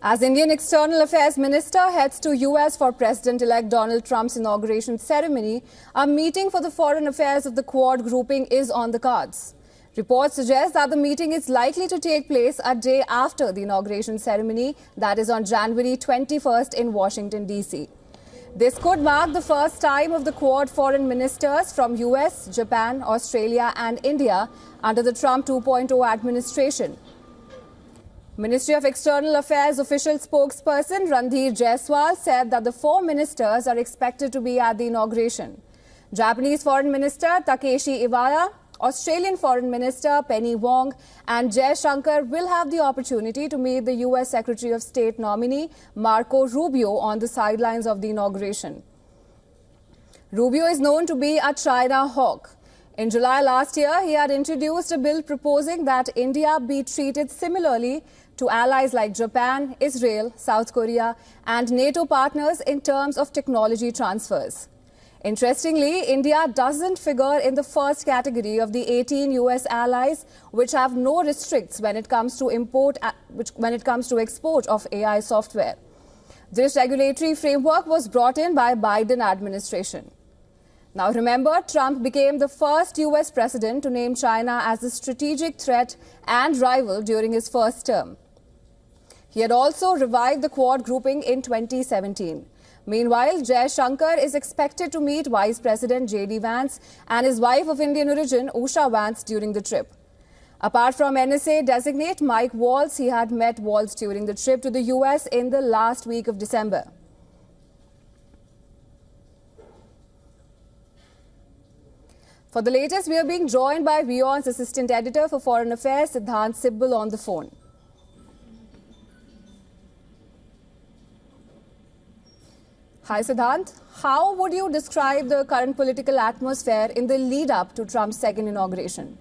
As Indian External Affairs Minister heads to US for President-elect Donald Trump's inauguration ceremony, a meeting for the foreign affairs of the Quad grouping is on the cards. Reports suggest that the meeting is likely to take place a day after the inauguration ceremony, that is on January 21st in Washington, D.C. This could mark the first time of the Quad foreign ministers from US, Japan, Australia and India under the Trump 2.0 administration. Ministry of External Affairs official spokesperson Randhir Jaiswal said that the four ministers are expected to be at the inauguration. Japanese Foreign Minister Takeshi Iwaya, Australian Foreign Minister Penny Wong and Jaishankar will have the opportunity to meet the US Secretary of State nominee Marco Rubio on the sidelines of the inauguration. Rubio is known to be a China hawk. In July last year, he had introduced a bill proposing that India be treated similarly to allies like Japan, Israel, South Korea and NATO partners in terms of technology transfers. Interestingly, India doesn't figure in the first category of the 18 US allies which have no restrictions when it comes to export of AI software. This regulatory framework was brought in by Biden administration. Now remember, Trump became the first US president to name China as a strategic threat and rival during his first term. He had also revived the Quad grouping in 2017. Meanwhile, Jaishankar is expected to meet Vice President J.D. Vance and his wife of Indian origin, Usha Vance, during the trip. Apart from NSA designate Mike Waltz, he had met Waltz during the trip to the US in the last week of December. For the latest, we are being joined by WION's Assistant Editor for Foreign Affairs, Siddhant Sibbal, on the phone. Hi Siddhant, how would you describe the current political atmosphere in the lead-up to Trump's second inauguration?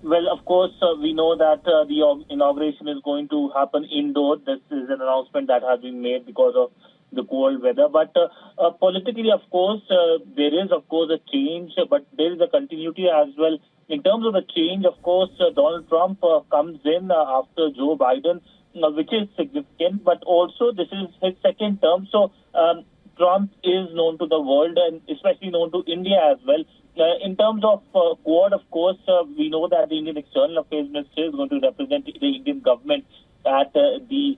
Well, of course, we know that the inauguration is going to happen indoors. This is an announcement that has been made because of the cold weather. But politically, of course, there is, of course, a change, but there is a continuity as well. In terms of the change, of course, Donald Trump comes in after Joe Biden, which is significant, but also this is his second term. So Trump is known to the world and especially known to India as well. In terms of Quad, of course, we know that the Indian External Affairs Minister is going to represent the Indian government at the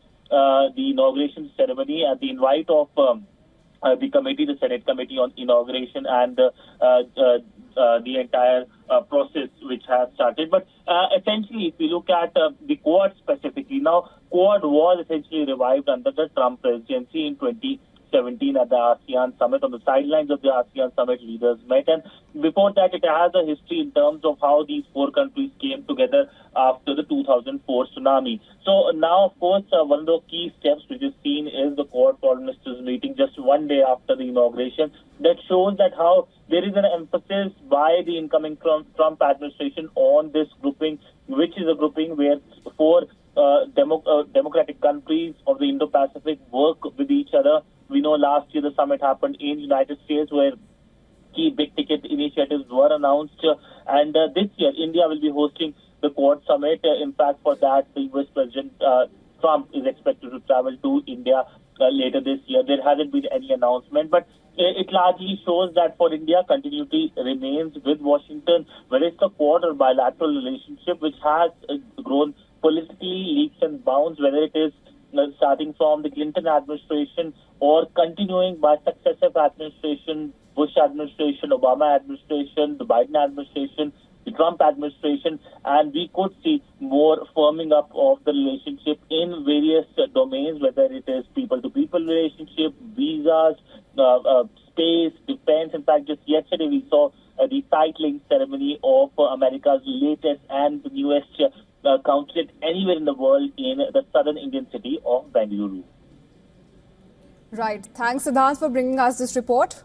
inauguration ceremony at the invite of the committee, the Senate Committee on Inauguration and the entire process which has started. But essentially, if you look at the Quad specifically, now Quad was essentially revived under the Trump presidency in 2017 at the ASEAN summit. On the sidelines of the ASEAN summit, leaders met, and before that it has a history in terms of how these four countries came together after the 2004 tsunami. So now, of course, one of the key steps which is seen is the Quad foreign ministers meeting just one day after the inauguration. That shows that how there is an emphasis by the incoming Trump administration on this grouping, which is a grouping where four democratic countries of the Indo-Pacific work with each other. We know last year the summit happened in the United States where key big-ticket initiatives were announced. And this year, India will be hosting the Quad summit. In fact, for that, the US President Trump is expected to travel to India later this year. There hasn't been any announcement, but it largely shows that for India, continuity remains with Washington, whether it's a Quad or bilateral relationship, which has grown politically leaps and bounds, whether it is starting from the Clinton administration or continuing by successive administration, Bush administration, Obama administration, the Biden administration, the Trump administration, and we could see more firming up of the relationship in various domains, whether it is people-to-people relationship, visas, space, defense. In fact, just yesterday we saw the titling ceremony of America's latest and newest consulate anywhere in the world in the southern Indian city of Bengaluru. Right. Thanks, Siddhant, for bringing us this report.